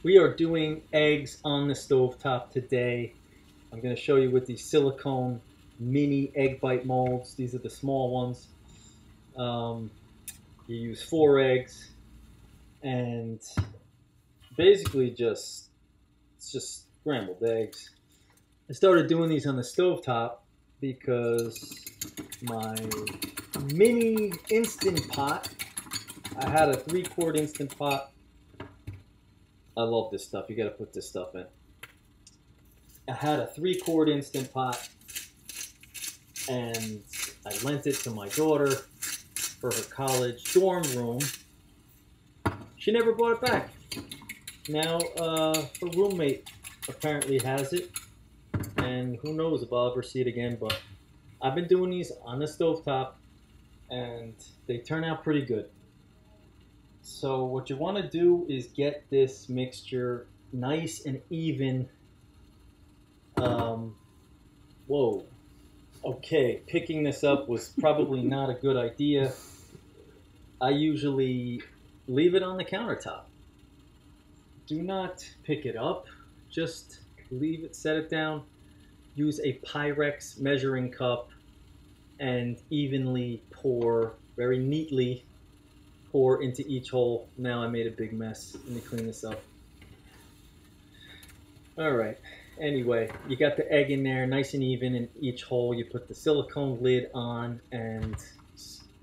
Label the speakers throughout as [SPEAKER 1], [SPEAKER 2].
[SPEAKER 1] We are doing eggs on the stovetop today. I'm going to show you with these silicone mini egg bite molds. These are the small ones. You use 4 eggs and basically it's just scrambled eggs. I started doing these on the stovetop because my mini Instant Pot, I had a 3-quart Instant Pot. I love this stuff. You got to put this stuff in. I had a 3-quart Instant Pot and I lent it to my daughter for her college dorm room. She never brought it back. Now her roommate apparently has it, and who knows if I'll ever see it again, but I've been doing these on the stovetop and they turn out pretty good. So what you want to do is get this mixture nice and even. Whoa. Okay, picking this up was probably not a good idea. I usually leave it on the countertop. Do not pick it up. Just leave it, set it down. Use a Pyrex measuring cup and evenly pour, very neatly pour into each hole. Now I made a big mess. Let me clean this up. All right. Anyway, you got the egg in there nice and even in each hole. You put the silicone lid on, and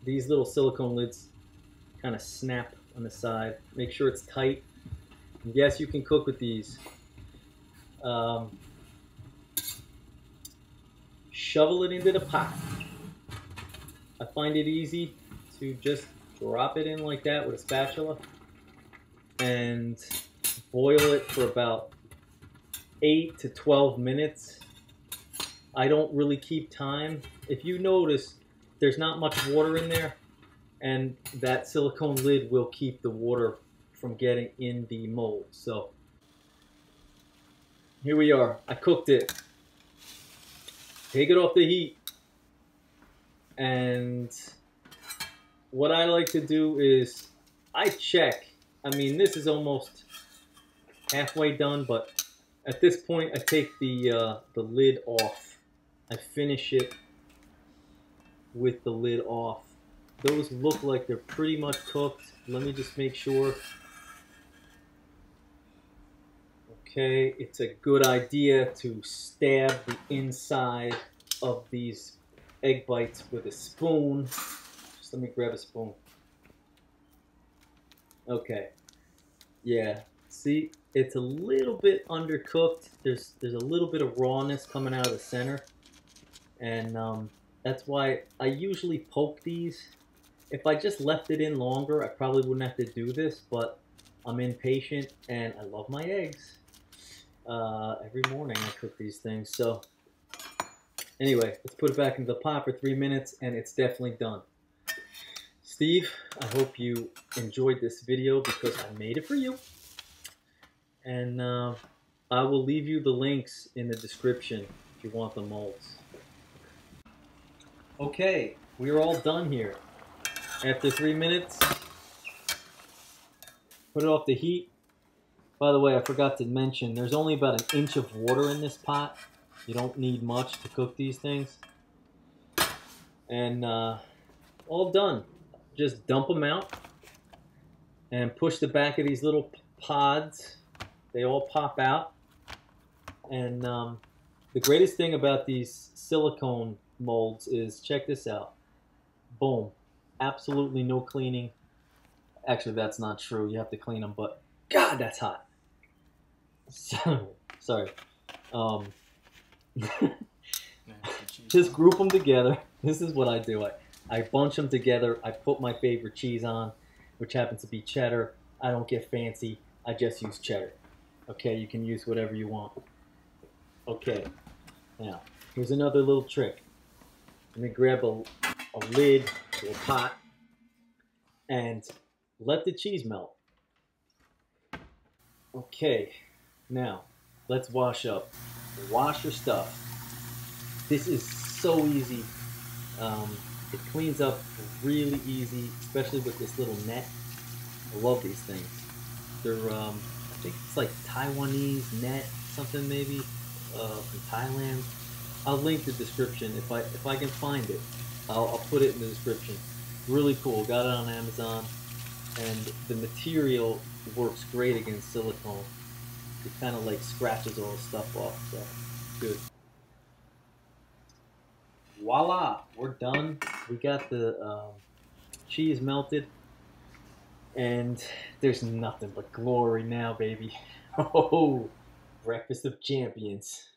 [SPEAKER 1] these little silicone lids kind of snap on the side. Make sure it's tight. And yes, you can cook with these. Shovel it into the pot. I find it easy to just drop it in like that with a spatula and boil it for about 8 to 12 minutes. I don't really keep time. If you notice, there's not much water in there, and that silicone lid will keep the water from getting in the mold. So here we are. I cooked it. Take it off the heat. And what I like to do is I check. I mean, this is almost halfway done, but at this point, I take the lid off. I finish it with the lid off. Those look like they're pretty much cooked. Let me just make sure. Okay, it's a good idea to stab the inside of these egg bites with a spoon. Just let me grab a spoon. Okay, yeah. See, it's a little bit undercooked. There's a little bit of rawness coming out of the center, and that's why I usually poke these. If I just left it in longer, I probably wouldn't have to do this, but I'm impatient and I love my eggs. Every morning I cook these things. So anyway, let's put it back into the pot for 3 minutes, and it's definitely done. Steve, I hope you enjoyed this video because I made it for you. And I will leave you the links in the description if you want the molds. Okay, we're all done here. After 3 minutes, put it off the heat. By the way, I forgot to mention, there's only about 1 inch of water in this pot. You don't need much to cook these things. And all done. Just dump them out and push the back of these little pods. They all pop out. And the greatest thing about these silicone molds is, check this out. Boom. Absolutely no cleaning. Actually, that's not true. You have to clean them, but God, that's hot. So, sorry. Just group them together. This is what I do. I bunch them together. I put my favorite cheese on, which happens to be cheddar. I don't get fancy. I just use cheddar. Okay, you can use whatever you want. Okay, now, here's another little trick. Let me grab a lid to a pot and let the cheese melt. Okay, now, let's wash up. Wash your stuff. This is so easy. It cleans up really easy, especially with this little net. I love these things. They're think it's like Taiwanese net, something maybe, from Thailand. I'll link the description if I can find it. I'll put it in the description. Really cool. Got it on Amazon, and the material works great against silicone. It kind of like scratches all the stuff off. So good. Voila, we're done. We got the cheese melted, and there's nothing but glory now, baby. Oh, breakfast of champions.